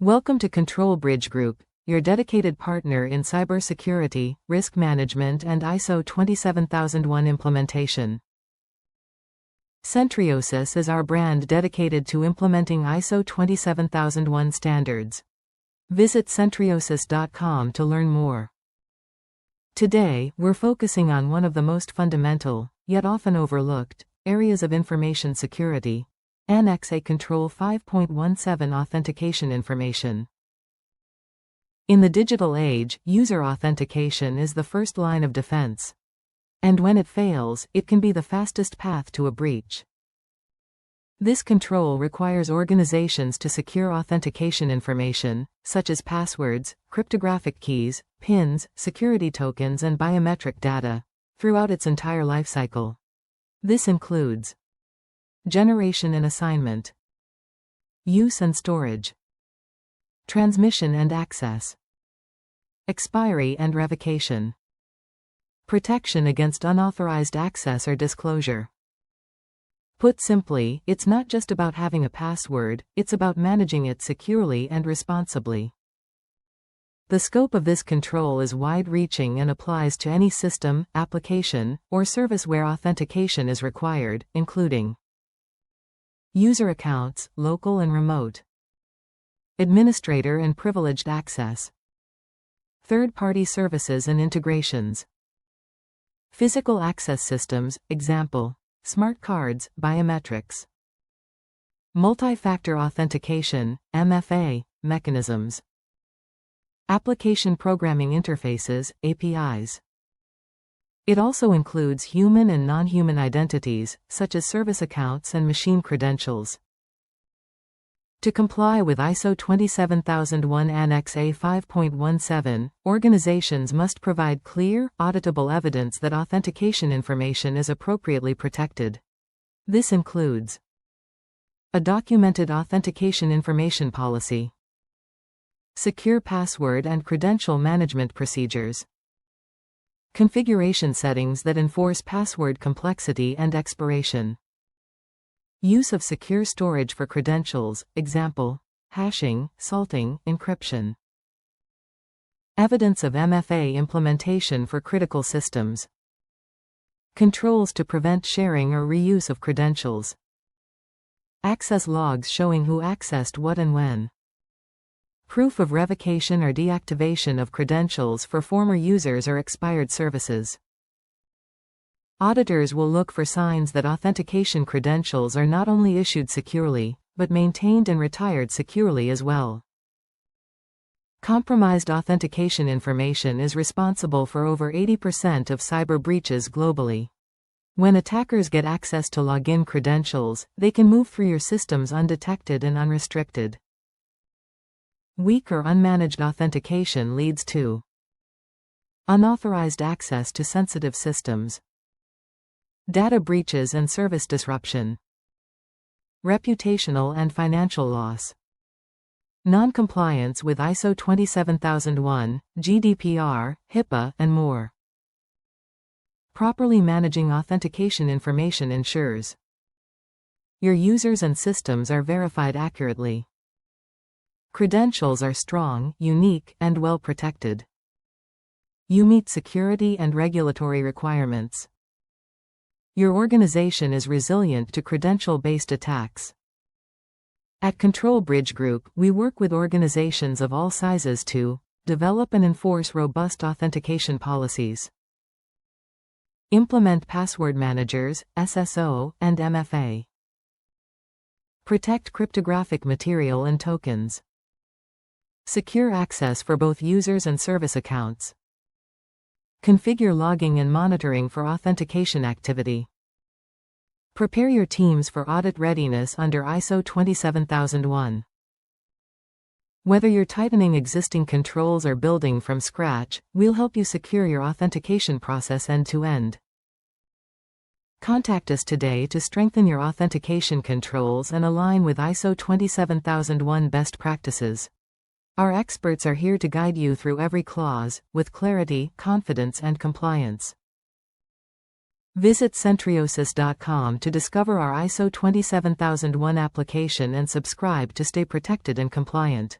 Welcome to Control Bridge Group, your dedicated partner in cybersecurity, risk management, and ISO 27001 implementation. Centriosis is our brand dedicated to implementing ISO 27001 standards. Visit centriosis.com to learn more. Today, we're focusing on one of the most fundamental, yet often overlooked, areas of information security: Annex A Control 5.17 Authentication Information. In the digital age, user authentication is the first line of defense. And when it fails, it can be the fastest path to a breach. This control requires organizations to secure authentication information, such as passwords, cryptographic keys, PINs, security tokens, and biometric data, throughout its entire lifecycle. This includes generation and assignment, use and storage, transmission and access, expiry and revocation, protection against unauthorized access or disclosure. Put simply, it's not just about having a password, it's about managing it securely and responsibly. The scope of this control is wide-reaching and applies to any system, application, or service where authentication is required, including user accounts, local and remote, administrator and privileged access, third-party services and integrations, physical access systems, example, smart cards, biometrics, multi-factor authentication, MFA, mechanisms, application programming interfaces, APIs. It also includes human and non-human identities, such as service accounts and machine credentials. To comply with ISO 27001 Annex A 5.17, organizations must provide clear, auditable evidence that authentication information is appropriately protected. This includes a documented authentication information policy, secure password and credential management procedures, configuration settings that enforce password complexity and expiration, use of secure storage for credentials, example, hashing, salting, encryption, evidence of MFA implementation for critical systems, controls to prevent sharing or reuse of credentials, access logs showing who accessed what and when, proof of revocation or deactivation of credentials for former users or expired services. Auditors will look for signs that authentication credentials are not only issued securely, but maintained and retired securely as well. Compromised authentication information is responsible for over 80% of cyber breaches globally. When attackers get access to login credentials, they can move through your systems undetected and unrestricted. Weak or unmanaged authentication leads to unauthorized access to sensitive systems, data breaches and service disruption, reputational and financial loss, non-compliance with ISO 27001, GDPR, HIPAA, and more. Properly managing authentication information ensures your users and systems are verified accurately. Credentials are strong, unique, and well protected. You meet security and regulatory requirements. Your organization is resilient to credential-based attacks. At Control Bridge Group, we work with organizations of all sizes to develop and enforce robust authentication policies, implement password managers, SSO, and MFA, protect cryptographic material and tokens, secure access for both users and service accounts, configure logging and monitoring for authentication activity, prepare your teams for audit readiness under ISO 27001. Whether you're tightening existing controls or building from scratch, we'll help you secure your authentication process end-to-end. Contact us today to strengthen your authentication controls and align with ISO 27001 best practices. Our experts are here to guide you through every clause, with clarity, confidence, and compliance. Visit centriosis.com to discover our ISO 27001 application and subscribe to stay protected and compliant.